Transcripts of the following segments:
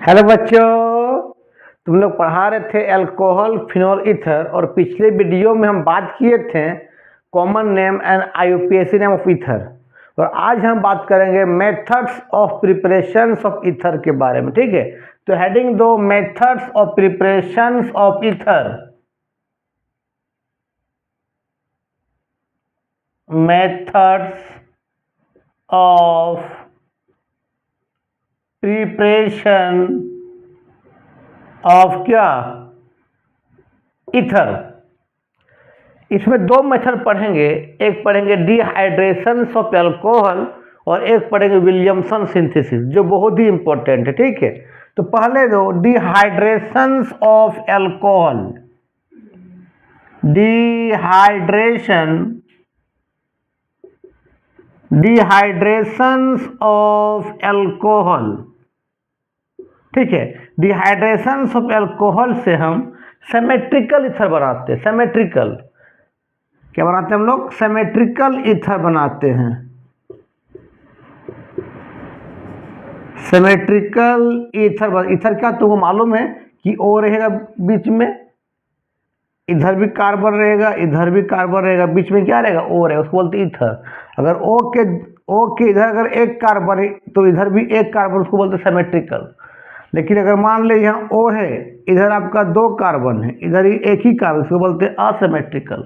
Hello बच्चों, तुम लोग पढ़ा रहे थे अल्कोहल फिनोल ईथर और पिछले वीडियो में हम बात किए थे common name and IUPAC name of ether. और आज हम बात करेंगे methods of preparations of ether के बारे में। ठीक है, तो हेडिंग दो methods of preparations of ether. Methods of preparation of क्या, ईथर। इसमें दो मेथड पढ़ेंगे, एक पढ़ेंगे डिहाइड्रेशन ऑफ अल्कोहल और एक पढ़ेंगे विलियमसन सिंथेसिस, जो बहुत ही इंपॉर्टेंट है। ठीक है, तो पहले दो dehydration of alcohol. Dehydration of alcohol. ठीक है, डिहाइड्रेशन ऑफ अल्कोहल से हम सिमेट्रिकल ईथर बनाते हैं। सिमेट्रिकल क्या बनाते हैं हम लोग? सिमेट्रिकल ईथर बनाते हैं। Symmetrical ether. ईथर क्या तुमको मालूम है कि O रहेगा बीच में, इधर भी कार्बन रहेगा, इधर भी कार्बन रहेगा, बीच में क्या रहेगा? O रहेगा, उसको बोलते हैं ईथर। अगर O के इधर अगर एक कार्बन है तो इधर भी एक कार्बन, उसको बोलते हैं सिमेट्रिकल। लेकिन अगर मान ले यहाँ O है, इधर आपका दो कार्बन है, इधर ही एक ही कार्बन, इसको बोलते हैं असिमेट्रिकल।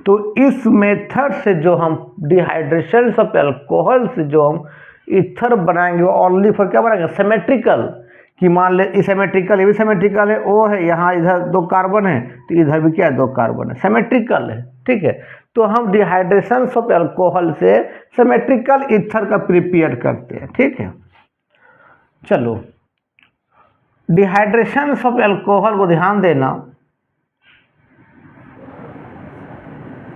तो इस मेथड से जो हम डिहाइड्रेशन ऑफ अल्कोहल से जो हम ईथर बनाएंगे वो ओनली फॉर क्या बनाएंगे? सिमेट्रिकल। कि मान ले सिमेट्रिकल, ये भी सिमेट्रिकल है, O है, यहाँ इधर दो कार्बन है तो इधर भी क्या है? दो कार्बन है, सिमेट्रिकल है। ठीक है, तो हम डिहाइड्रेशन ऑफ अल्कोहल से सिमेट्रिकल ईथर का प्रिपेयर करते हैं। ठीक है, चलो डिहाइड्रेशन ऑफ अल्कोहल को ध्यान देना।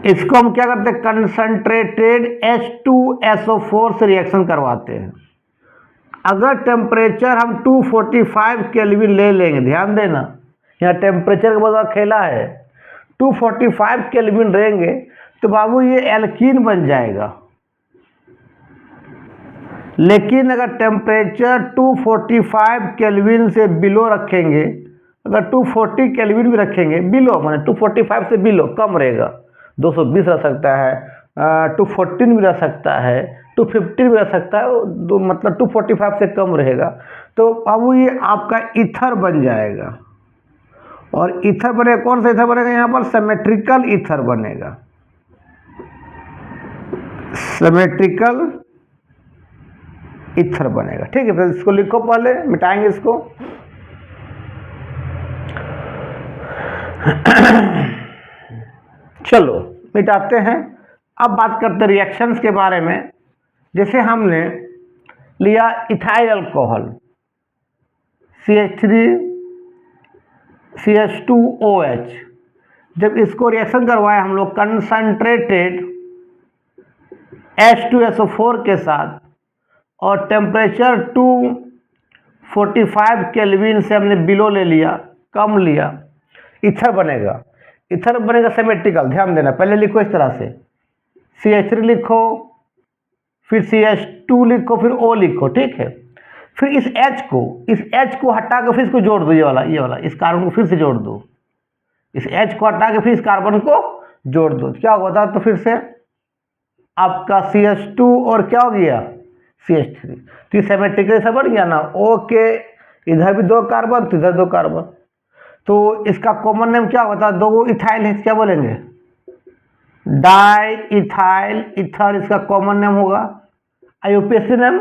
इसको हम क्या करते हैं? कंसंट्रेटेड H2SO4 से रिएक्शन करवाते हैं। अगर टेम्परेचर हम 245 केल्विन ले लेंगे, ध्यान देना यहाँ टेम्परेचर का बहुत खेला है। 245 केल्विन रहेंगे तो बाबू ये एल्कीन बन जाएगा। लेकिन अगर टेम्परेचर 245 केल्विन से बिलो रखेंगे, अगर 240 केल्विन भी रखेंगे, बिलो माने 245 से बिलो कम रहेगा, 220 रह सकता है, 214 भी रह सकता है, 215 भी रह सकता है, मतलब 245 से कम रहेगा तो अब ये आपका ईथर बन जाएगा। और ईथर बनेगा, कौन सा ईथर बनेगा? यहाँ पर सिमेट्रिकल ईथर बनेगा। सिमेट्रिकल ईथर बनेगा। ठीक है, फिर इसको लिखो, पहले मिटाएंगे इसको। चलो मिटाते हैं। अब बात करते हैं रिएक्शंस के बारे में। जैसे हमने लिया इथाइल अल्कोहल CH3 CH2OH, जब इसको रिएक्शन करवाया हम लोग कंसंट्रेटेड H2SO4 के साथ और टेम्परेचर 245 केल्विन से हमने बिलो ले लिया, कम लिया, ईथर बनेगा। ईथर बनेगा सिमेट्रिकल। ध्यान देना, पहले लिखो इस तरह से, CH3 लिखो, फिर CH2 लिखो, फिर O लिखो। ठीक है, फिर इस H को हटा के फिर इसको जोड़ दो, ये वाला इस कार्बन को फिर से जोड़ दो। इस H को हटा के फिर इस कार्बन को जोड़ दो, क्या होता? तो फिर से आपका CH2 और क्या हो गया? CH3। तो ये सिमेट्रिकल ऐसा बन गया ना, O के इधर भी दो कार्बन तो इधर दो कार्बन, तो इसका कॉमन नेम क्या होता है? दो इथाइल है, क्या बोलेंगे? डाई इथाइल ईथर इसका कॉमन नेम होगा। आईयूपीएसी नेम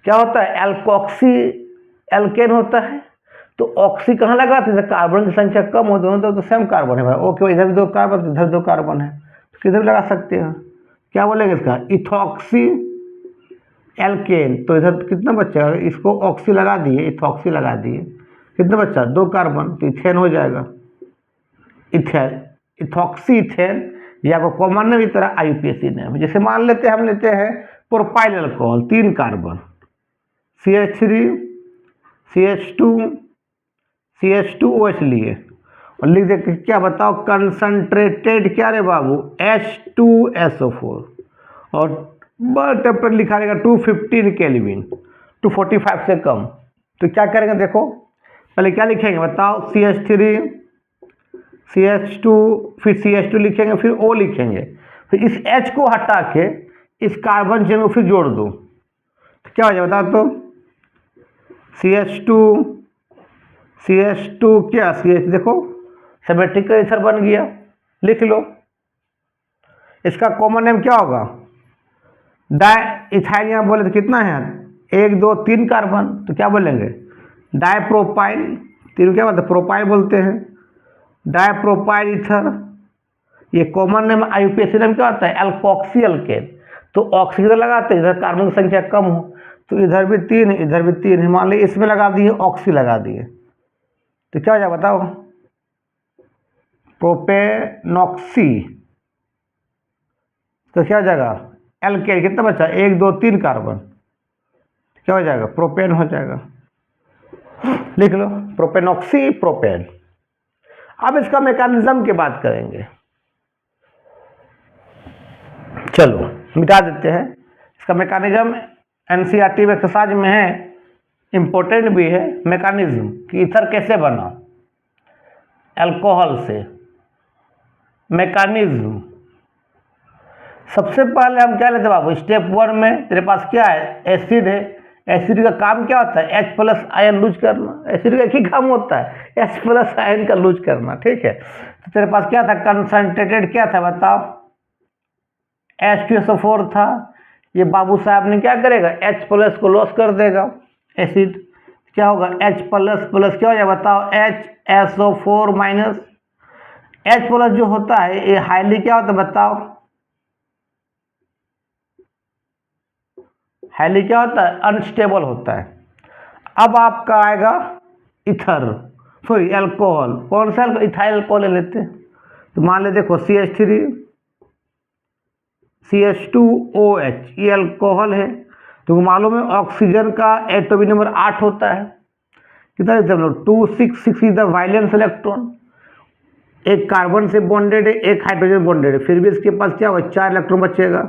क्या होता है? एल्कोक्सी एल्केन होता है। तो ऑक्सी कहाँ लगाते हैं? कार्बन की संख्या कम हो तो सेम कार्बन है भाई। ओके, इधर भी दो कार्बन, इधर दो कार्बन है, तो किधर भी लगा सकते हैं। क्या बोलेंगे इसका? Ethoxy alkane. तो इधर कितना बच्चा? इसको ऑक्सी लगा दिए, इथॉक्सी लगा दिए, कितना बच्चा? दो कार्बन, तो इथेन हो जाएगा। इथेन, इथॉक्सी इथेन, या को कॉमन नेम इस तरह आईयूपीएसी नेम। जैसे मान लेते हैं, हम लेते हैं propyl alcohol, 3 carbon, CH3 CH2 CH2OH लिए और लिख देते क्या? बताओ, कंसंट्रेटेड क्या रे बाबू? H2SO4 और टेम्परेचर लिखा रहेगा 215 केल्विन, 245 से कम, तो क्या करेंगे देखो, पहले क्या लिखेंगे बताओ, CH3 CH2 फिर CH2 लिखेंगे, फिर O लिखेंगे, फिर इस H को हटा के इस कार्बन चेन को फिर जोड़ दो, तो क्या हो जाएगा बताओ तो, CH2 क्या CH देखो सिमेट्रिकल ईथर बन गया, लिख लो। इसका कॉमन नेम क्या होगा, डाई इथाइल, यहाँ बोले तो कितना है 1 2 3 कार्बन, तो क्या बोलेंगे डाइप्रोपाइल, तीन क्या बोलते हैं प्रोपाइल बोलते हैं, डाइप्रोपाइल ईथर। ये कॉमन नेम IUPAC नेम क्या होता है एल्कोक्सी अल्केन, तो ऑक्सीजन लगाते हैं इधर कार्बन की संख्या कम हो, तो इधर भी 3 इधर भी 3, मान लीजिए इसमें लगा दिए ऑक्सी लगा दिए, तो क्या हो जाएगा बताओ प्रोपेनॉक्सी, तो क्या हो जाएगा एल्केन, कितना बचा 1 2 3 कार्बन, क्या हो जाएगा प्रोपेन हो जाएगा, लिख लो प्रोपेनॉक्सी प्रोपेन। अब इसका मैकेनिज्म की बात करेंगे, चलो मिटा देते हैं। इसका मैकेनिज्म NCERT में एक्सरसाइज में है, इम्पोर्टेंट भी है मैकेनिज्म कि ईथर कैसे बना अल्कोहल से। मैकेनिज्म सबसे पहले हम क्या लेते हैं बाबू, स्टेप 1 में तेरे पास क्या है एसिड है, एसिड का काम क्या होता है H+ आयन लूज करना, एसिड का एक ही काम होता है H+ आयन का लूज करना, ठीक है। तो तेरे पास क्या था कंसंट्रेटेड, क्या था बताओ H2SO4 था, ये बाबू साहब ने क्या करेगा H+ को लॉस कर देगा, एसिड क्या होगा H++ क्या हो जाएगा बताओ HSO4 माइनस, H+ जो होता है ये हाईली क्या होता है बताओ, हाईली क्या होता है अनस्टेबल होता है। अब आपका आएगा इथर, सॉरी अल्कोहल, कौन सा इथाइल अल्कोहल ले लेते हैं, तो मान ले देखो CH3 CH2OH ये अल्कोहल है, तो मालूम है ऑक्सीजन का एटॉमिक नंबर 8 होता है, कितना लेते हैं हम लोग 2 6 6 इज द वैलेंस इलेक्ट्रॉन, एक कार्बन से बॉन्डेड है एक हाइड्रोजन बॉन्डेड है, फिर भी इसके पास क्या होगा 4 इलेक्ट्रॉन बचेगा,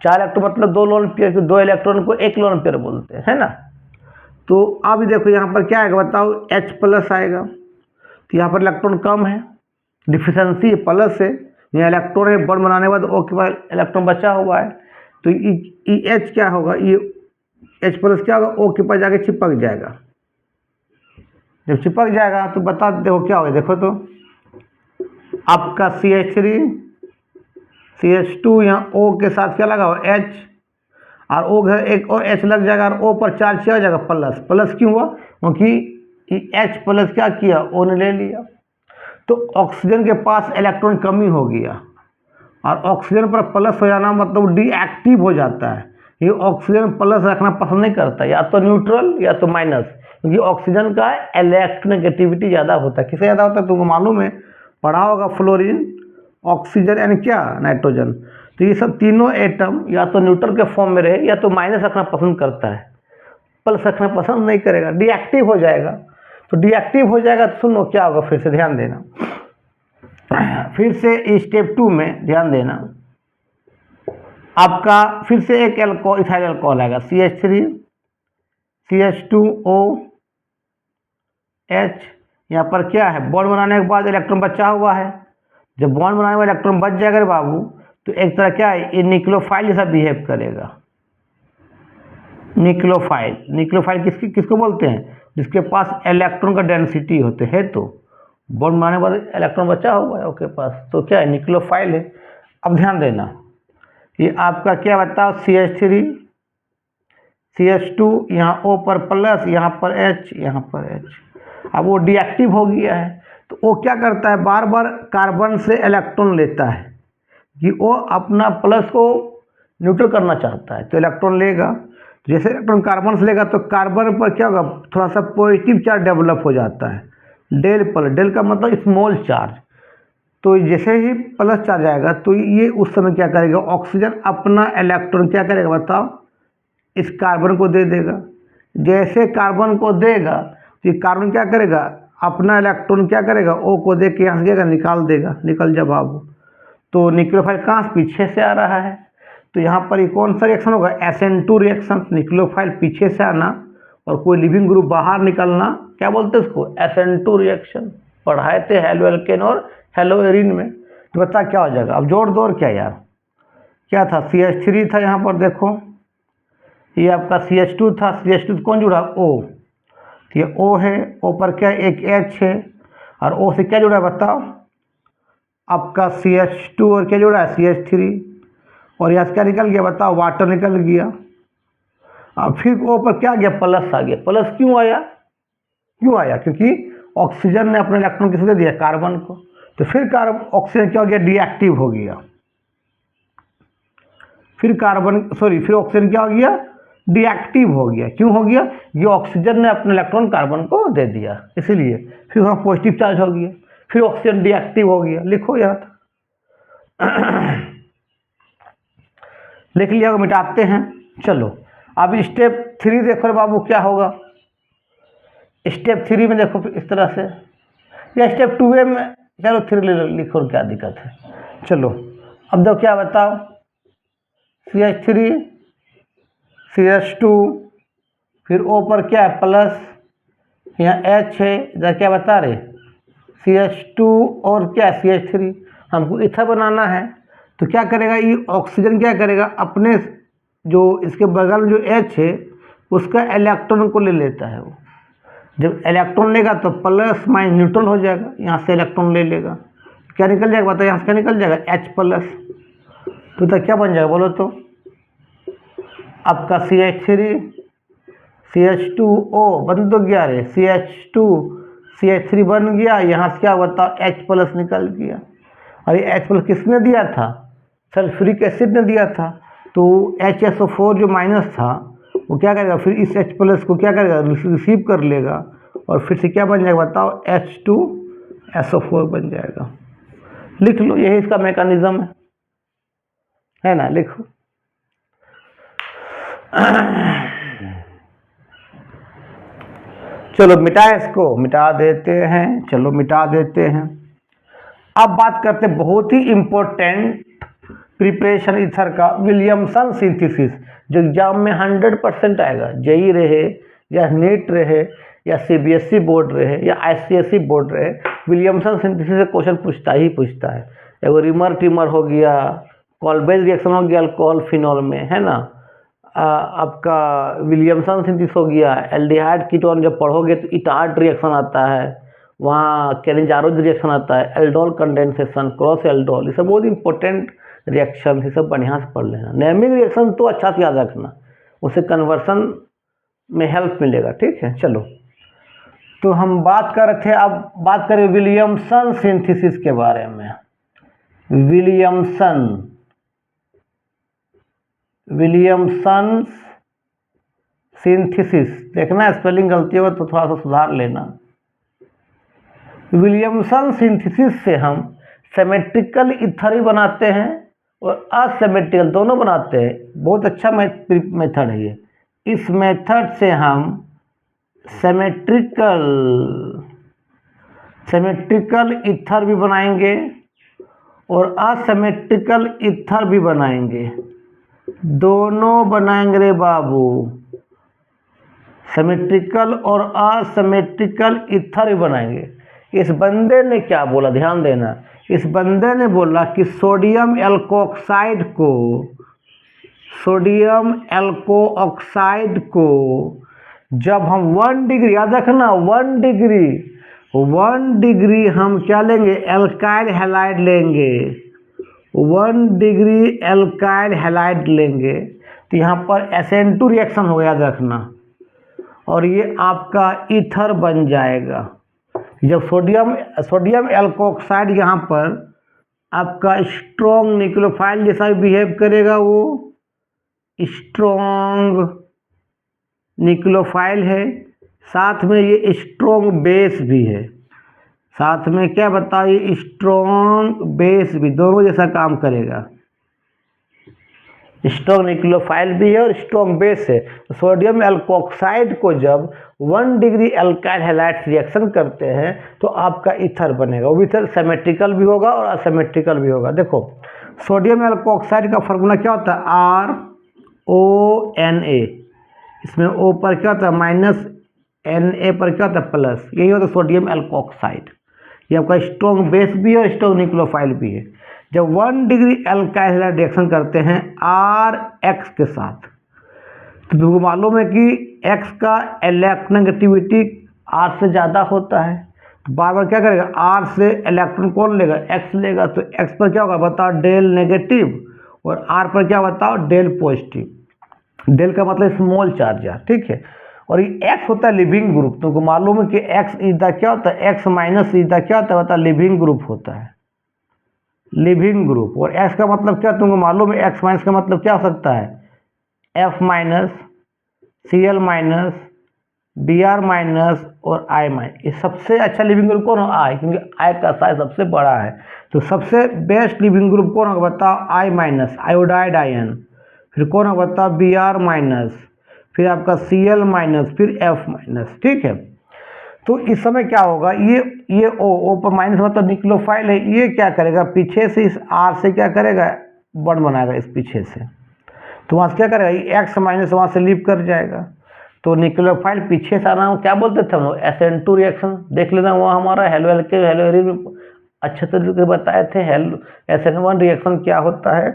4 इलेक्ट्रॉन मतलब 2 लोन पेयर, 2 इलेक्ट्रॉन को 1 लोन पेयर बोलते हैं, है ना। तो अब देखो यहाँ पर क्या आएगा बताओ H+ आएगा, तो यहाँ पर इलेक्ट्रॉन कम है, डिफिशेंसी प्लस है, यहाँ इलेक्ट्रॉन है बॉन्ड बनाने के बाद O के बाद इलेक्ट्रॉन बचा हुआ है, तो EH क्या होगा, ये H+ क्या होगा O के पास जाके चिपक जाएगा, जब चिपक जाएगा तो बता देखो क्या होगा, देखो तो आपका CH3 CH2 यहाँ O के साथ क्या लगा हुआ H, और O घर एक और H लग जाएगा, और O पर चार्ज क्या हो जाएगा प्लस, प्लस क्यों हुआ क्योंकि H+ क्या किया O ने ले लिया, तो ऑक्सीजन के पास इलेक्ट्रॉन कमी हो गया, और ऑक्सीजन पर प्लस हो जाना मतलब डीएक्टिव हो जाता है, ये ऑक्सीजन प्लस रखना पसंद नहीं करता, या तो न्यूट्रल या तो माइनस, क्योंकि ऑक्सीजन का इलेक्ट्रोनेगेटिविटी ज़्यादा होता है, किससे ज़्यादा होता है तुमको मालूम है, पढ़ा होगा फ्लोरीन ऑक्सीजन यानी क्या नाइट्रोजन, तो ये सब तीनों एटम या तो न्यूट्रल के फॉर्म में रहे या तो माइनस रखना पसंद करता है, प्लस रखना पसंद नहीं करेगा, डीएक्टिव हो जाएगा, तो डीएक्टिव हो जाएगा तो सुनो क्या होगा, फिर से ध्यान देना, फिर से स्टेप 2 में ध्यान देना, आपका फिर से एक इथाइल अल्कोहल आएगा CH3 CH2OH, यहाँ पर क्या है बॉन्ड बनाने के बाद इलेक्ट्रॉन बचा हुआ है, जब बॉन्ड बनाने के बाद इलेक्ट्रॉन बच जाएगा रे बाबू, तो एक तरह क्या है ये न्यूक्लियोफाइल जैसा बिहेव करेगा, न्यूक्लियोफाइल, न्यूक्लियोफाइल किसको बोलते हैं जिसके पास इलेक्ट्रॉन का डेंसिटी होते है, तो बॉन्ड बनाने के बाद इलेक्ट्रॉन बचा हुआ है ओके पास, तो क्या है न्यूक्लियोफाइल है। अब ध्यान देना ये आपका क्या बताओ CH3 CH2 यहाँ O पर प्लस, यहाँ पर H, यहाँ पर H, अब वो डीएक्टिव हो गया है, तो वो क्या करता है बार बार कार्बन से इलेक्ट्रॉन लेता है कि वो अपना प्लस को न्यूट्रल करना चाहता है, तो इलेक्ट्रॉन लेगा, जैसे इलेक्ट्रॉन कार्बन से लेगा तो कार्बन पर क्या होगा थोड़ा सा पॉजिटिव चार्ज डेवलप हो जाता है, डेल प्लस, डेल का मतलब स्मॉल चार्ज, तो जैसे ही प्लस चार्ज आएगा तो ये उस समय क्या करेगा ऑक्सीजन अपना इलेक्ट्रॉन क्या करेगा बताओ इस कार्बन को दे देगा, जैसे कार्बन को देगा तो ये कार्बन क्या करेगा अपना इलेक्ट्रॉन क्या करेगा O को दे के यहाँ से निकाल देगा, निकल जा बाबू, तो न्यूक्लियोफाइल कहाँ से पीछे से आ रहा है, तो यहाँ पर ये कौन सा रिएक्शन होगा SN2 रिएक्शन, न्यूक्लियोफाइल पीछे से आना और कोई लिविंग ग्रुप बाहर निकलना, क्या बोलते हैं उसको, SN2 रिएक्शन। पढ़ाए थे हेलो एल्केन और हेलो एरिन में। तो बता क्या हो जाएगा, अब जोड़ दो और क्या यार, क्या था, CH3 था यहाँ पर, देखो ये आपका CH2 था, CH2 कौन जुड़ा, O, तो ये O है, O पर क्या एक H है, और O से क्या जुड़ा है बताओ, आपका CH2 और क्या जुड़ा है CH3, और यहाँ से क्या निकल गया बताओ, वाटर निकल गया। अब फिर O पर क्या आ गया, प्लस आ गया। प्लस क्यों आया, क्यों आया, क्योंकि ऑक्सीजन ने अपना इलेक्ट्रॉन किसे दे दिया, कार्बन को। तो फिर कार्बन ऑक्सीजन क्या हो गया, डीएक्टिव हो गया। फिर फिर ऑक्सीजन क्या हो गया, डीएक्टिव हो गया। क्यों हो गया, ये ऑक्सीजन ने अपना इलेक्ट्रॉन कार्बन को दे दिया, इसीलिए फिर वहाँ पॉजिटिव चार्ज हो गया, फिर ऑक्सीजन डीएक्टिव हो गया। लिखो यार लिख लिया, मिटाते हैं। चलो अब स्टेप 3 देखो बाबू क्या होगा। स्टेप 3 में देखो इस तरह से, या स्टेप 2 में, चलो 3 लिखो, क्या दिक्कत है। चलो अब दो क्या बताओ, CH3 CH2, फिर O पर क्या है प्लस, यहाँ H है, इधर क्या बता रहे CH2 और क्या CH3। हमको इथर बनाना है, तो क्या करेगा ये ऑक्सीजन, क्या करेगा अपने जो इसके बगल में जो H है उसका इलेक्ट्रॉन को ले लेता है। वो जब इलेक्ट्रॉन लेगा तो प्लस माइनस न्यूट्रल हो जाएगा, यहाँ से इलेक्ट्रॉन ले लेगा, क्या निकल जाएगा बताओ, यहाँ से क्या निकल जाएगा H+। तो क्या बन जाएगा बोलो तो, आपका CH3 CH2O बन तो गया रे, CH2 CH3 बन गया, यहाँ से क्या बताओ H+ निकल गया। और ये H+ किसने दिया था, सल्फ्यूरिक एसिड ने दिया था। तो HSO4 जो माइनस था वो क्या करेगा, फिर इस H+ को क्या करेगा, रिसीव कर लेगा, और फिर से क्या बन जाएगा बताओ, H2SO4 बन जाएगा। लिख लो, यही इसका मैकेनिज्म है ना, लिखो। चलो मिटाए, इसको मिटा देते हैं, चलो मिटा देते हैं। अब बात करते हैं बहुत ही इंपॉर्टेंट प्रिपरेशन ईथर का, विलियमसन सिंथेसिस, जो एग्जाम में 100% आएगा, जेई रहे या नीट रहे या CBSE बोर्ड रहे या ICSE बोर्ड रहे, विलियमसन सिंथेसिस से क्वेश्चन पूछता ही पूछता है। एगो रिमर टिमर हो गया, कॉल्बेज रिएक्शन हो गया अल्कोहल फिनॉल में, है ना, आपका विलियमसन सिंथेसिस हो गया, एल्डिहाइड कीटोन जब पढ़ोगे तो इटार्ट रिएक्शन आता है, वहाँ कैनिजारोज रिएक्शन आता है, एल्डोल कंडेंसेशन, क्रॉस एल्डोल, ये सब बहुत इंपॉर्टेंट रिएक्शन, ये सब बढ़िया से पढ़ लेना। नेमिंग रिएक्शन तो अच्छा से याद रखना, उससे कन्वर्सन में हेल्प मिलेगा, ठीक है। चलो तो हम बात कर रहे थे, अब बात करें विलियमसन सिंथेसिस के बारे में। विलियमसन सिंथेसिस, देखना स्पेलिंग गलती हो तो थोड़ा सा सुधार लेना। विलियमसन सिंथेसिस से हम सिमेट्रिकल ईथर ही बनाते हैं और असिमेट्रिकल दोनों बनाते हैं। बहुत अच्छा मेथड है ये। इस मेथड से हम सिमेट्रिकल ईथर भी बनाएंगे और असिमेट्रिकल ईथर भी बनाएंगे, दोनों बनाएंगे रे बाबू। सिमेट्रिकल और असिमेट्रिकल ईथर भी बनाएंगे। इस बंदे ने क्या बोला, ध्यान देना, इस बंदे ने बोला कि सोडियम एल्कोऑक्साइड को जब हम 1 डिग्री, याद रखना 1 डिग्री हम क्या लेंगे, एल्काइल हैलाइड लेंगे, 1 डिग्री एल्काइल हैलाइड लेंगे, तो यहाँ पर SN2 रिएक्शन होगा, याद रखना, और ये आपका ईथर बन जाएगा। जब सोडियम एल्कोऑक्साइड यहाँ पर आपका स्ट्रॉन्ग न्यूक्लियोफाइल जैसा भी बिहेव करेगा, वो स्ट्रॉन्ग न्यूक्लियोफाइल है, साथ में ये स्ट्रॉन्ग बेस भी है, साथ में क्या बताइए, स्ट्रॉन्ग बेस भी, दोनों जैसा काम करेगा। स्ट्रॉन्ग न्यूक्लियोफाइल भी है और स्ट्रॉन्ग बेस है। तो सोडियम एल्कोऑक्साइड को जब 1 डिग्री एल्काइल हैलाइड रिएक्शन करते हैं तो आपका ईथर बनेगा। वो ईथर सिमेट्रिकल भी होगा और असिमेट्रिकल भी होगा। देखो सोडियम एल्कोऑक्साइड का फार्मूला क्या होता है, RONA, इसमें O पर क्या होता है माइनस, Na पर क्या होता है प्लस, यही होता है सोडियम एल्कोक्साइड। ये आपका स्ट्रॉन्ग बेस भी है और स्ट्रॉन्ग न्यूक्लियोफाइल भी है। जब 1 डिग्री एल्काइल हैलाइड रिएक्शन करते हैं RX के साथ, तो तुमको मालूम है कि X का इलेक्ट्रोनेगेटिविटी R से ज़्यादा होता है, तो बार बार क्या करेगा, R से इलेक्ट्रॉन कौन लेगा, X लेगा, तो X पर क्या होगा बताओ, डेल नेगेटिव, और R पर क्या बताओ, डेल पॉजिटिव। डेल का मतलब स्मॉल चार्ज है, ठीक है। और ये X होता है लिविंग ग्रुप, तुमको मालूम है कि X इज द क्या होता है, X माइनस इज द क्या होता है, लिविंग ग्रुप होता है, लिविंग ग्रुप। और X का मतलब क्या तुमको मालूम है, X माइनस का मतलब क्या हो सकता है, F minus, Cl minus, Br minus और I माइनस। ये सबसे अच्छा लिविंग ग्रुप कौन हो, I, क्योंकि I का साइज सबसे बड़ा है। तो सबसे बेस्ट लिविंग ग्रुप कौन होगा बताओ, I माइनस, आयोडाइड आयन। फिर कौन होगा बताओ, Br माइनस, फिर आपका Cl माइनस, फिर F माइनस, ठीक है। तो इस समय क्या होगा, ये O पर माइनस मतलब न्यूक्लियोफाइल है, ये क्या करेगा, पीछे से इस R से क्या करेगा, बॉन्ड बनाएगा इस पीछे से, तो वहाँ से क्या करेगा, ये X माइनस वहाँ से लीव कर जाएगा। तो न्यूक्लियोफाइल पीछे से आना, क्या बोलते थे हम लोग, SN2 रिएक्शन, देख लेना वहाँ हमारा हेलो एल्केन हेलो एरिन में अच्छे तरीके से बताए थे। हेलो SN1 रिएक्शन क्या होता है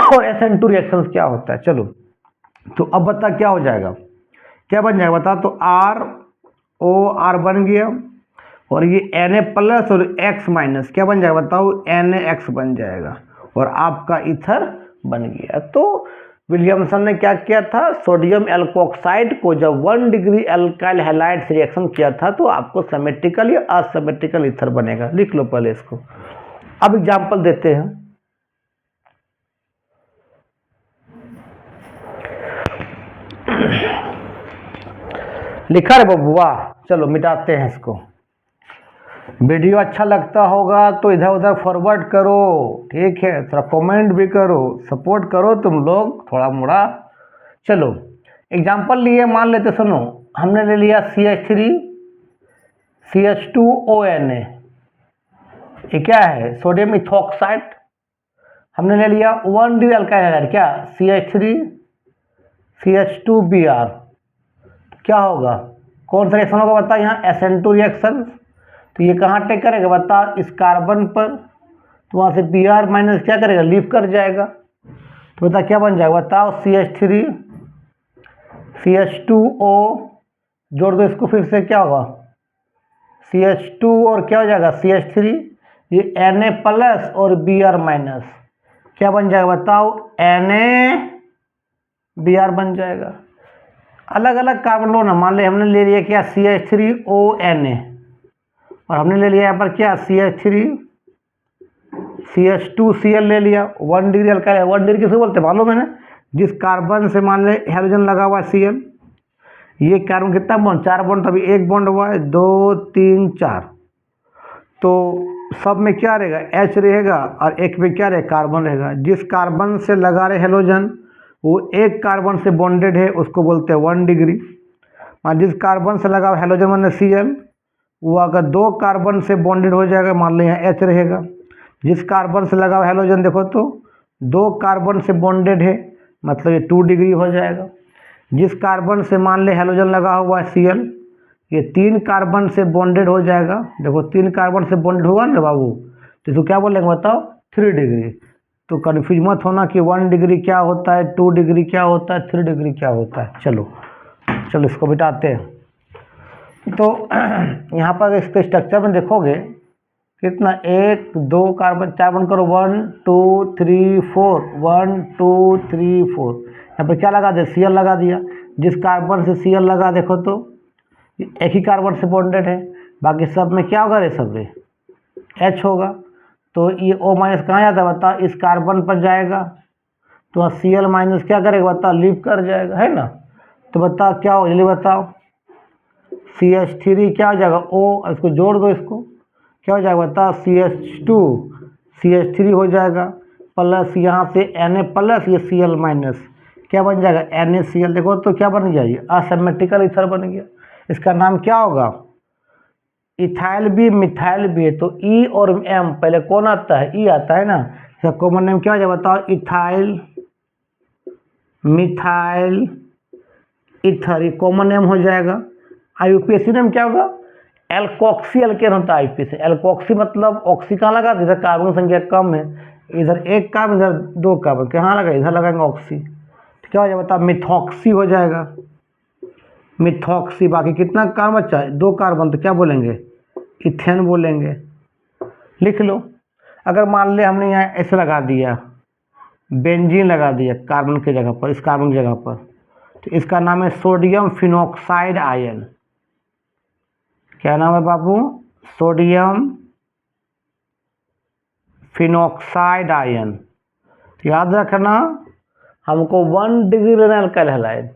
और SN2 रिएक्शन क्या होता है। चलो तो अब बता क्या हो जाएगा, क्या बन जाएगा बता, तो ROR बन गया, और ये Na प्लस और X माइनस क्या बन जाएगा बताओ, NaX बन जाएगा, और आपका ईथर बन गया। तो विलियमसन ने क्या किया था, सोडियम एल्कोक्साइड को जब 1 डिग्री एल्काइल हैलाइड से रिएक्शन किया था, तो आपको सिमेट्रिकल या असिमेट्रिकल ईथर बनेगा। लिख लो पहले इसको। अब एग्जांपल देते हैं। लिखा रे बबुआ, चलो मिटाते हैं इसको। वीडियो अच्छा लगता होगा तो इधर उधर फॉरवर्ड करो, ठीक है, थोड़ा कमेंट भी करो, सपोर्ट करो तुम लोग थोड़ा मोड़ा। चलो एग्जांपल लिए, मान लेते, सुनो, हमने ले लिया CH3 CH2ONA, ये क्या है, सोडियम इथॉक्साइड। हमने ले लिया 1 डिग्री एल्काइल हैलाइड, क्या CH3 CH2Br, क्या होगा, कौन सा रिएक्शन होगा बता, यहाँ SN2 रिएक्शन। तो ये कहाँ टेक करेगा बता, इस कार्बन पर, तो वहाँ से Br माइनस क्या करेगा, लीव कर जाएगा। तो बता क्या बन जाएगा बताओ, CH3 CH2O, जोड़ दो इसको फिर से, क्या होगा CH2 और क्या हो जाएगा CH3, ये Na प्लस और Br माइनस क्या बन जाएगा बताओ, NaBr बन जाएगा। अलग अलग कार्बन लो ना, मान ले हमने ले लिया क्या CH3ONA, और हमने ले लिया यहाँ पर क्या CH3 CH2Cl ले लिया, 1 डिग्री अल्काइल है। 1 डिग्री किसे बोलते हैं मालूम है ना, जिस कार्बन से मान ले हाइड्रोजन लगा हुआ है Cl, ये कार्बन कितना बॉन्ड, 4 बॉन्ड, तभी एक बॉन्ड हुआ है, 2 3 4, तो सब में क्या रहेगा, H रहेगा, और एक में क्या रहेगा, कार्बन रहेगा। जिस कार्बन से लगा रहे हेलोजन वो एक कार्बन से बॉन्डेड है, उसको बोलते हैं 1 डिग्री। और जिस कार्बन से लगा हेलोजन माने Cl, वो अगर 2 कार्बन से बॉन्डेड हो जाएगा, मान लो यहाँ H रहेगा। जिस कार्बन से लगा हेलोजन देखो तो 2 कार्बन से बॉन्डेड है, मतलब ये 2 डिग्री हो जाएगा। जिस कार्बन से मान ले हेलोजन लगा हुआ है Cl, ये 3 कार्बन से बॉन्डेड हो जाएगा। देखो 3 कार्बन से बॉन्डेड हुआ ना बाबू, तो इसको क्या बोलेंगे बताओ, 3 डिग्री। तो कन्फ्यूज मत होना कि 1 डिग्री क्या होता है, 2 डिग्री क्या होता है, 3 डिग्री क्या होता है। चलो चलो इसको मिटाते हैं। तो यहाँ पर इसके स्ट्रक्चर में देखोगे कितना, 1 2 कार्बन, 4 बन करो, 1 2 3 4, 1 2 3 4। यहाँ पर क्या लगा दे, Cl लगा दिया। जिस कार्बन से Cl लगा देखो तो एक ही कार्बन से बॉन्डेड है, बाकी सब में क्या होगा रे, सब रे H होगा। तो ये O माइनस कहाँ जाता है बताओ, इस कार्बन पर जाएगा, तो Cl माइनस क्या करेगा बताओ, लीव कर जाएगा, है ना। तो बताओ क्या हो, जल्दी बताओ, CH3 क्या हो जाएगा O, इसको जोड़ दो, इसको क्या हो जाएगा बताओ, CH2 CH3 हो जाएगा, प्लस यहाँ से Na प्लस ये Cl माइनस क्या बन जाएगा, NaCl। देखो तो क्या बन गया, ये असिमेट्रिकल ईथर बन गया। इसका नाम क्या होगा, इथाइल भी मिथाइल भी है। तो E और M पहले कौन आता है, E आता है ना। इसका कॉमन नेम क्या हो जाएगा बताओ, इथाइल मिथाइल ईथर, ये कॉमन नेम हो जाएगा। आईयूपीएसी नेम क्या होगा? एल्कोक्सी एल्केन होता है आईयूपीएसी। एल्कोक्सी मतलब ऑक्सी कहाँ लगा? इधर कार्बन की संख्या कम है, इधर एक कार्बन इधर दो कार्बन, कहाँ लगा? इधर लगाएंगे ऑक्सी, तो क्या हो जाएगा बता? मिथॉक्सी हो जाएगा, मिथॉक्सी। बाकी कितना कार्बन बचा है? दो कार्बन, तो क्या बोलेंगे? इथेन बोलेंगे। लिख लो। अगर मान ले हमने यहाँ ऐसे लगा दिया, बेंजीन लगा दिया कार्बन की जगह पर, इस कार्बन की जगह पर, तो इसका नाम है सोडियम फिनॉक्साइड आयन। क्या नाम है बाबू? Sodium phenoxide ion. याद रखना, हमको 1 डिग्री लेना अल्काइल हैलाइड।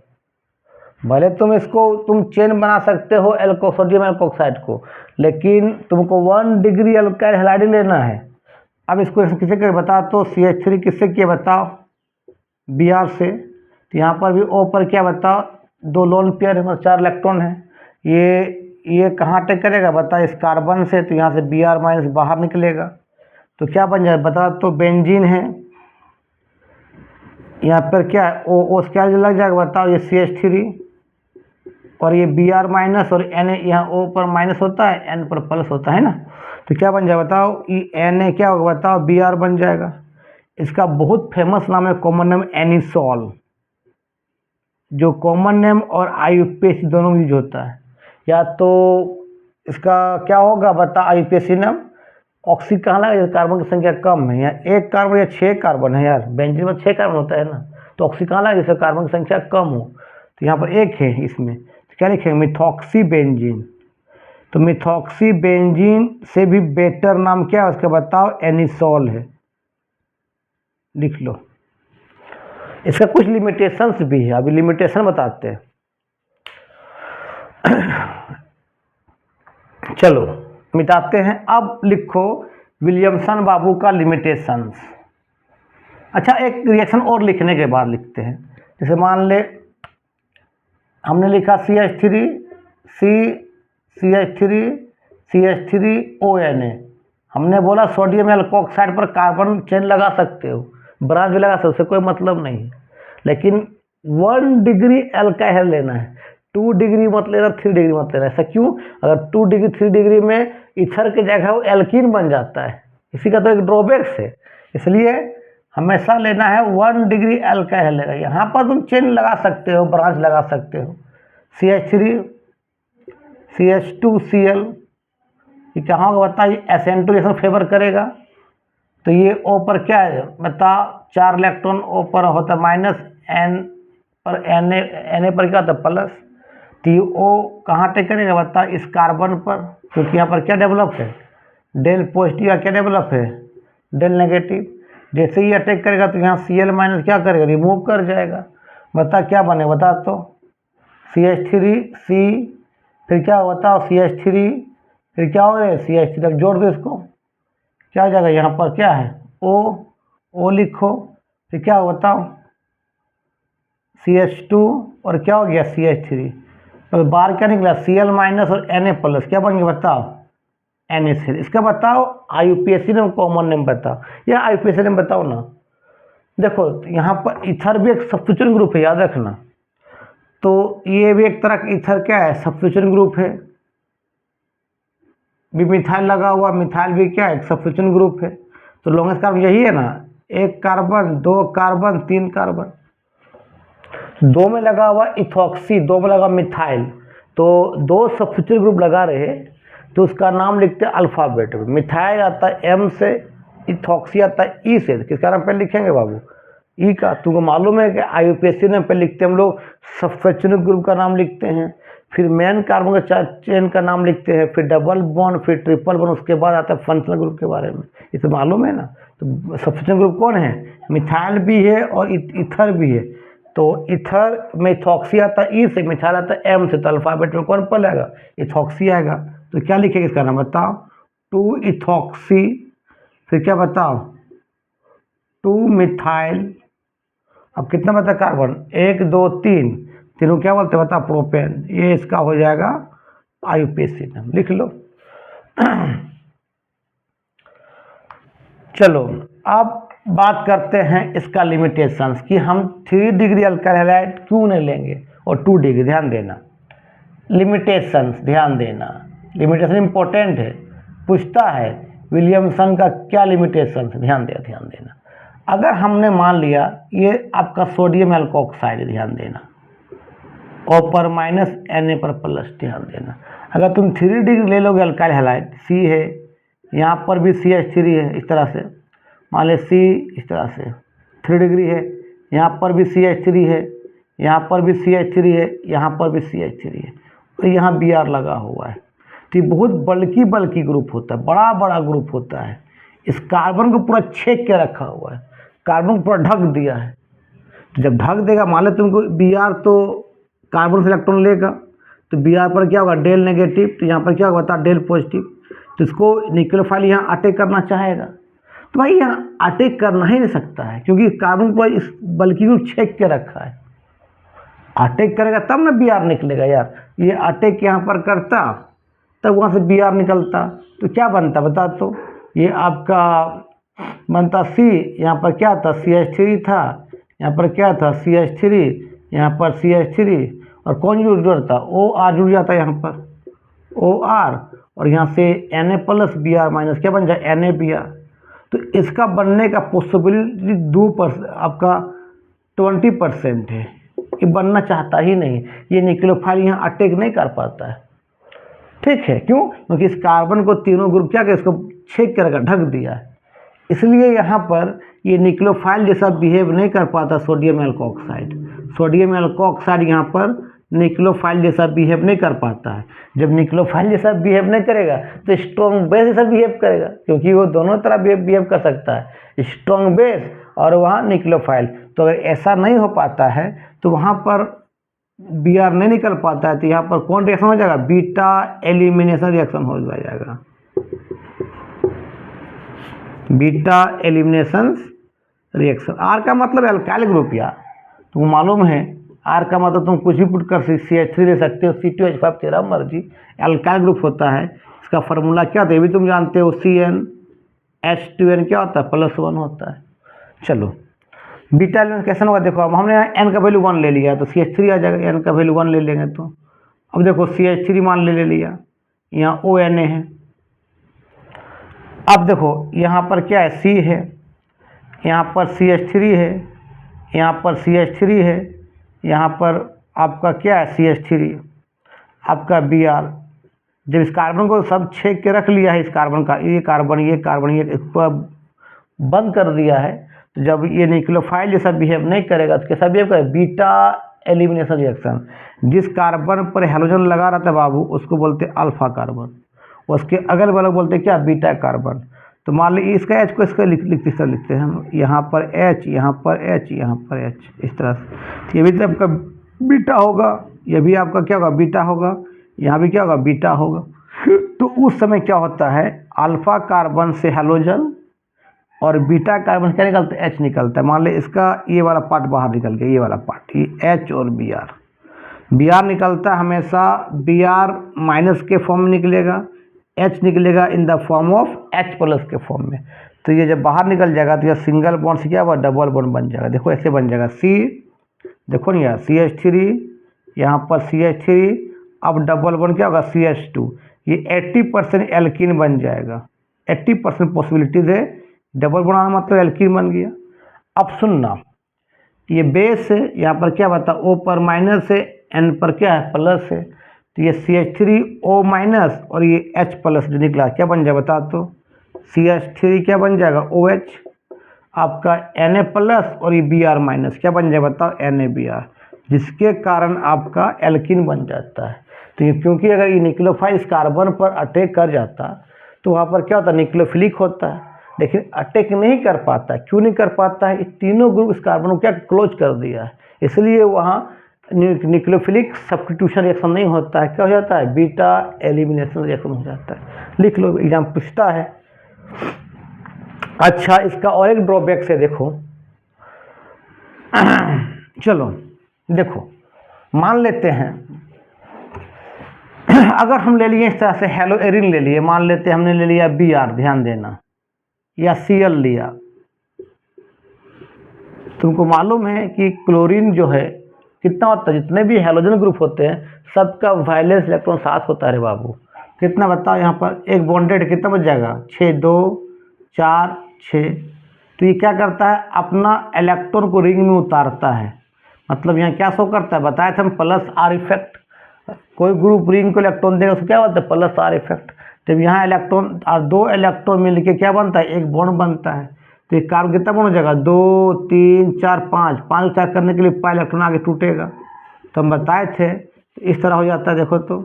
भले तुम चेन बना सकते हो सोडियम एल्कोक्साइड को, लेकिन तुमको 1 डिग्री अल्काइल हैलाइड लेना है। अब इसको किसे कर बता, तो CH3 किससे किया बताओ? Br से। तो यहाँ पर भी O पर क्या बताओ? 2 लोन पेयर है, 4 इलेक्ट्रॉन है। ये कहाँ अटैक करेगा बता? इस कार्बन से, तो यहाँ से Br माइनस बाहर निकलेगा, तो क्या बन जाए बता? तो बेंजीन है। यहाँ पर क्या है? O क्या लग जाएगा बताओ? ये CH3 और ये Br माइनस, और Na यहाँ O पर माइनस होता है, N पर प्लस होता है ना, तो क्या बन जाएगा बताओ? ये Na क्या होगा बताओ? Br बन जाएगा। इसका बहुत फेमस नाम है, कॉमन नेम एनिसॉल, जो कॉमन नेम और आईयूपीएसी दोनों यूज होता है। या तो इसका क्या होगा बता? आईयूपीएसी नेम ऑक्सी कहाँ लगा? कार्बन की संख्या कम है, यहाँ एक कार्बन या 6 कार्बन है यार, बेंजीन में 6 कार्बन होता है ना, तो ऑक्सी कहाँ लगा? जिससे कार्बन की संख्या कम हो, तो यहाँ पर एक है इसमें, तो क्या लिखेंगे? Methoxy benzene. तो मिथॉक्सी बेंजीन से भी बेटर नाम क्या है उसका बताओ? एनिसॉल है। लिख लो। इसका कुछ लिमिटेशंस भी है, अभी लिमिटेशन बताते हैं। चलो मिटाते हैं। अब लिखो विलियमसन बाबू का लिमिटेशंस। अच्छा, एक रिएक्शन और लिखने के बाद लिखते हैं। जैसे मान ले हमने लिखा CH3 ONA, हमने बोला सोडियम एल्कोक्साइड पर कार्बन चेन लगा सकते हो, ब्रांच भी लगा सकते हो, उससे कोई मतलब नहीं है, लेकिन 1 डिग्री अल्काइल लेना है। 2 डिग्री मत लेना, 3 डिग्री मत लेना। ऐसा क्यों? अगर 2 डिग्री 3 डिग्री में ईथर की जगह वो एल्कीन बन जाता है, इसी का तो एक ड्रॉबैक्स है। इसलिए हमेशा लेना है 1 डिग्री अल्काइल लेना। यहाँ पर तुम चेन लगा सकते हो, ब्रांच लगा सकते हो। CH3 CH2Cl, ये कहाँ होगा बता? ये SN2 रिएक्शन फेवर करेगा, तो ये O पर क्या है बता? 4 इलेक्ट्रॉन O पर होता है माइनस, N पर Na पर क्या होता है? प्लस। तो ये O कहाँ अटैक करेगा बता? इस कार्बन पर, क्योंकि यहाँ पर क्या डेवलप है? डेल पॉजिटिव, या क्या डेवलप है? Del negative. जैसे ही अटैक करेगा तो यहाँ Cl माइनस क्या करेगा? रिमूव कर जाएगा। बता क्या बनेगा बता? तो CH3C, फिर क्या बताओ? CH3, फिर क्या हो रहा है? CH3, अब जोड़ दो इसको, क्या हो जाएगा? यहाँ पर क्या है? O लिखो, फिर क्या हो बताओ? CH2 और क्या हो गया? CH3, तो बाहर क्या निकला? Cl माइनस और Na प्लस, क्या बन गया बताओ? NaCl। इसका बताओ आईयूपीएसी नेम, कॉमन नेम बताओ, या आईयूपीएसी नेम बताओ ना। देखो यहाँ पर ईथर भी एक सब्स्टिट्यूशन ग्रुप है, याद रखना। तो ये भी एक तरह का ईथर क्या है? सब्स्टिट्यूशन ग्रुप है। भी मिथाइल लगा हुआ, मिथाइल भी क्या है? सब्स्टिट्यूशन ग्रुप है। तो लॉन्गेस्ट कार्बन यही है ना, 1 कार्बन 2 कार्बन 3 कार्बन। 2 में लगा हुआ इथॉक्सी, 2 में लगा मिथाइल, तो 2 सब्स्टिट्यूशन ग्रुप लगा रहे, तो उसका नाम लिखते हैं अल्फ़ाबेट में। मिथाइल आता है M से, इथॉक्सी आता है E से। किसका नाम पहले लिखेंगे बाबू? E का। तुमको मालूम है कि आईयूपीएसी में पहले लिखते हैं हम लोग सब्स्टिट्यूशन ग्रुप का नाम लिखते हैं, फिर मेन कार्बन का चेन का नाम लिखते हैं, फिर डबल बॉन्ड, फिर ट्रिपल बॉन्ड, उसके बाद आता है फंक्शनल ग्रुप के बारे में। ये तो मालूम है ना। तो सब्स्टिट्यूशन ग्रुप कौन है? मिथाइल भी है और ईथर भी है। तो ईथर में इथॉक्सी आता है E से, मिथाइल आता है M से, तो अल्फ़ाबेट में कौन पहले आएगा? इथॉक्सी आएगा। तो क्या लिखेगा इसका नाम बताओ? 2 इथॉक्सी, फिर क्या बताओ? 2 मिथाइल। अब कितना बता कार्बन? 1 2 3, तीनों क्या बोलते हैं बता? प्रोपेन। ये इसका हो जाएगा आईयूपीएसी नाम। लिख लो। चलो अब बात करते हैं इसका लिमिटेशंस, कि हम 3 डिग्री अल्काइल हैलाइड क्यों नहीं लेंगे, और 2 डिग्री, ध्यान देना। लिमिटेशंस, ध्यान देना, लिमिटेशन इंपॉर्टेंट है, पूछता है विलियमसन का क्या लिमिटेशंस, ध्यान देना। अगर हमने मान लिया ये आपका सोडियम एल्कोक्साइड, ध्यान देना, O पर माइनस Na पर प्लस, ध्यान देना। अगर तुम 3 डिग्री ले लोगे अल्काइल हैलाइड, C है, यहाँ पर भी CH3 है, इस तरह से मान ले C, इस तरह से 3 डिग्री है, यहाँ पर भी CH3 है, यहाँ पर भी CH3 है, यहाँ पर भी CH3 है, और यहाँ Br लगा हुआ है। तो ये बहुत बल्कि ग्रुप होता है, बड़ा ग्रुप होता है। इस कार्बन को पूरा छेक के रखा हुआ है, कार्बन को पूरा ढक दिया है। तो जब ढक देगा, मान लो तुमको Br तो कार्बन से इलेक्ट्रॉन लेगा, तो Br पर क्या होगा, डेल नेगेटिव, तो यहाँ पर क्या होगा, बता, डेल पॉजिटिव। तो इसको न्यूक्लियोफाइल यहाँ अटैक करना चाहेगा, तो भाई यहाँ अटैक करना ही नहीं सकता है, क्योंकि कार्बन पर इस बल्कि ग्रुप छेक के रखा है। अटैक करेगा तब ना Br निकलेगा यार। ये अटैक यहाँ पर करता तब वहाँ से Br निकलता, तो क्या बनता बता। तो ये आपका बनता C, यहाँ पर क्या था, CH3 था, यहाँ पर क्या था, CH3, यहाँ पर CH3, और कौन जुड़ता, OR जुड़ जाता है यहाँ पर, OR, और यहाँ से Na प्लस Br माइनस क्या बन जाए, NaBr। तो इसका बनने का पॉसिबिलिटी 2%, आपका 20% है। ये बनना चाहता ही नहीं, ये न्यूक्लियोफाइल यहाँ अटैक नहीं कर पाता है, ठीक है। क्यों? क्योंकि इस कार्बन को तीनों ग्रुप क्या कर, इसको छेक कर ढक दिया है, इसलिए यहाँ पर ये न्यूक्लियोफाइल जैसा बिहेव नहीं कर पाता। सोडियम एल्कोक्साइड यहाँ पर न्यूक्लियोफाइल जैसा बिहेव नहीं कर पाता है। जब न्यूक्लियोफाइल जैसा बिहेव नहीं करेगा तो स्ट्रॉन्ग बेस जैसा बिहेव करेगा, क्योंकि वो दोनों तरह बिहेव कर सकता है, स्ट्रॉन्ग बेस और वहाँ न्यूक्लियोफाइल। तो अगर ऐसा नहीं हो पाता है तो वहाँ पर Br नहीं निकल पाता है, तो यहाँ पर कौन रिएक्शन हो जाएगा, बीटा एलिमिनेशन रिएक्शन हो जाएगा, बीटा एलिमिनेशन रिएक्शन। R का मतलब एल्काइल ग्रुप यार, तुमको मालूम है। R का मतलब तुम कुछ भी पुट कर CH3 ले सकते हो, C2H5 तेरा मर्जी, एल्काइल ग्रुप होता है। इसका फार्मूला क्या था ये भी तुम जानते हो, CnH2n क्या होता है, +1 होता है। चलो बीटा एलिमेंट कैसे होगा, देखो अब हमने यहाँ n का वैल्यू 1 ले लिया, तो CH3 आ जाएगा, n का वैल्यू 1 ले लेंगे तो अब देखो CH3 मान ले लिया, यहाँ ONA है। अब देखो यहाँ पर क्या है, C है, यहाँ पर CH3 है, यहाँ पर CH3 है, यहाँ पर आपका क्या है CH3, आपका Br। जब इस कार्बन को सब छेक के रख लिया है, इस कार्बन का ये कार्बन इसको बंद कर दिया है, तो जब ये न्यूक्लियोफाइल जैसा बिहेव नहीं करेगा तो कैसा बिहेव करेगा, बीटा एलिमिनेशन रिएक्शन। जिस कार्बन पर हैलोजन लगा रहता है बाबू, उसको बोलते हैं अल्फा कार्बन, उसके अगल बगल बोलते हैं क्या, बीटा कार्बन। तो मान लीजिए इसका H को इसका लिखते हैं हम, यहाँ पर H, यहाँ पर H, यहाँ पर H, इस तरह से। ये भी तो आपका बीटा होगा, ये भी आपका क्या होगा, बीटा होगा, यहाँ भी क्या होगा, बीटा होगा। तो उस समय क्या होता है, अल्फा कार्बन से हैलोजन और बीटा कार्बन क्या निकलता है, H निकलता है। मान ली इसका ये वाला पार्ट बाहर निकल गया, ये वाला पार्ट, ये H और Br निकलता है हमेशा, Br माइनस के फॉर्म में निकलेगा, H निकलेगा in the form of H plus के फॉर्म में। तो ये जब बाहर निकल जाएगा तो यह सिंगल बॉन्ड से क्या हुआ, डबल बॉन्ड बन जाएगा। देखो ऐसे बन जाएगा, C देखो नहीं यार, CH3, यहाँ पर CH3, अब डबल बॉन्ड क्या होगा, CH2। ये 80% एल्कीन बन जाएगा, 80% पॉसिबिलिटीज है, डबल बॉन्ड आना मतलब एल्कीन बन गया। अब सुनना, ये बेस है, यहाँ पर क्या बता, O पर माइनस है, N पर क्या है, प्लस है, तो ये CH3O माइनस और ये H प्लस जो निकला क्या बन जाएगा बता। तो CH3 क्या बन जाएगा, OH, आपका Na प्लस और ये Br माइनस क्या बन जाएगा बताओ, NaBr, जिसके कारण आपका एल्कीन बन जाता है। तो ये क्योंकि अगर ये न्यूक्लियोफाइल इस कार्बन पर अटैक कर जाता तो वहाँ पर क्या होता है, न्यूक्लियोफिलिक होता है, लेकिन अटैक नहीं कर पाता। क्यों नहीं कर पाता है, ये तीनों ग्रुप इस कार्बन को क्या क्लोज कर दिया है, इसलिए वहाँ न्यूक्लियोफिलिक सब्स्टिट्यूशन रिएक्शन नहीं होता है। क्या हो जाता है, बीटा एलिमिनेशन रिएक्शन हो जाता है। लिख लो, एग्जाम पूछता है। अच्छा, इसका और एक ड्रॉबैक है, देखो चलो देखो, मान लेते हैं अगर हम ले लिए इस तरह से हेलोएरिन ले लिए, मान लेते हैं हमने ले लिया Br, ध्यान देना, या Cl लिया। तुमको मालूम है कि क्लोरीन जो है कितना होता है, जितने भी हैलोजन ग्रुप होते हैं सबका वैलेंस इलेक्ट्रॉन 7 होता है रे बाबू। कितना बताओ यहाँ पर, एक बॉन्डेड कितना बच जाएगा 6, 2 4 6। तो ये क्या करता है, अपना इलेक्ट्रॉन को रिंग में उतारता है। मतलब यहाँ क्या शो करता है, बताया था हम प्लस आर इफेक्ट। कोई ग्रुप रिंग को इलेक्ट्रॉन देगा तो क्या होता है, प्लस आर इफेक्ट। जब यहाँ इलेक्ट्रॉन और 2 इलेक्ट्रॉन मिल के क्या बनता है, एक बॉन्ड बनता है। तो ये कार्बन कितना बॉन्ड हो जाएगा, 2 3 4 5, 5 उतार करने के लिए पा इलेक्ट्रॉन आगे टूटेगा। तो हम बताए थे इस तरह हो जाता है। देखो तो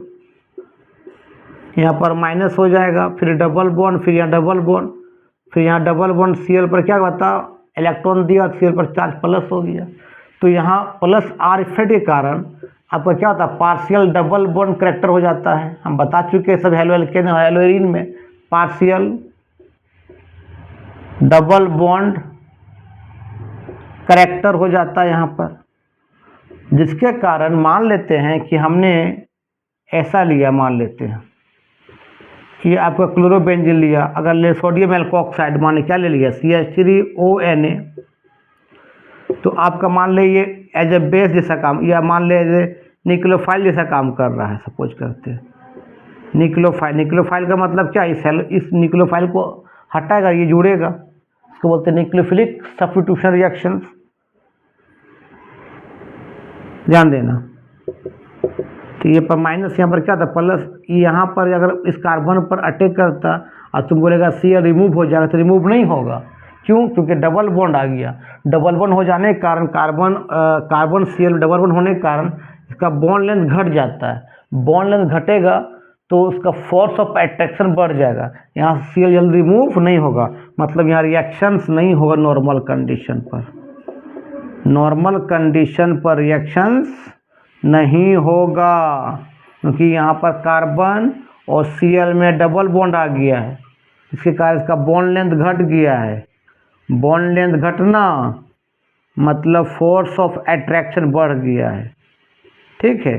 यहाँ पर माइनस हो जाएगा, फिर डबल बॉन्ड, फिर यहाँ डबल बॉन्ड, फिर यहाँ डबल बॉन्ड Cl पर क्या बताओ, इलेक्ट्रॉन दिया, Cl पर चार्ज प्लस हो गया। तो यहाँ प्लस आर इफेक्ट के कारण आपका क्या होता है, पार्शियल डबल बॉन्ड करेक्टर हो जाता है। हम बता चुके हैं सब हेलो एल्केन हेलोइरिन में पार्शियल डबल बॉन्ड करेक्टर हो जाता है यहाँ पर, जिसके कारण मान लेते हैं कि हमने ऐसा लिया, मान लेते हैं कि आपका क्लोरोबेंजीन लिया, अगर ले सोडियम एल्कोक्साइड मान क्या ले लिया CH3ONA, तो आपका मान ले ये एज ए बेस जैसा काम, या मान ले एज ए निक्लोफाइल जैसा काम कर रहा है। सपोज करते हैं निक्लोफाइल, निक्लोफाइल का मतलब क्या, इस निक्लोफाइल को हटाएगा, ये जुड़ेगा, इसको बोलते हैं निक्लोफिलिक सब्स्टिट्यूशन रिएक्शंस। ध्यान देना। तो ये पर माइनस यहाँ पर क्या था, प्लस यहाँ पर अगर इस कार्बन पर अटैक करता और तुम बोलेगा Cl रिमूव हो जाएगा, तो रिमूव नहीं होगा। क्यों, क्योंकि डबल बॉन्ड आ गया। डबल बॉन्ड हो जाने के कारण कार्बन Cl डबल बॉन्ड होने के कारण इसका बॉन्ड लेंथ घट जाता है। बॉन्ड लेंथ घटेगा तो उसका फोर्स ऑफ अट्रैक्शन बढ़ जाएगा, यहाँ Cl जल्दी रिमूव नहीं होगा। मतलब यहाँ रिएक्शंस नहीं होगा नॉर्मल कंडीशन पर, नॉर्मल कंडीशन पर रिएक्शंस नहीं होगा, क्योंकि यहाँ पर कार्बन और Cl में डबल बॉन्ड आ गया है। इसके कारण इसका बॉन्ड लेंथ घट गया है। बॉन्ड लेंथ घटना मतलब फोर्स ऑफ अट्रैक्शन बढ़ गया है। ठीक है,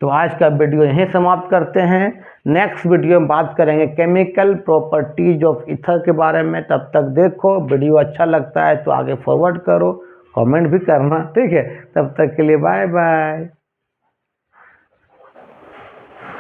तो आज का वीडियो यहीं समाप्त करते हैं। नेक्स्ट वीडियो में बात करेंगे केमिकल प्रॉपर्टीज ऑफ ईथर के बारे में। तब तक देखो, वीडियो अच्छा लगता है तो आगे फॉरवर्ड करो, कमेंट भी करना। ठीक है, तब तक के लिए बाय बाय।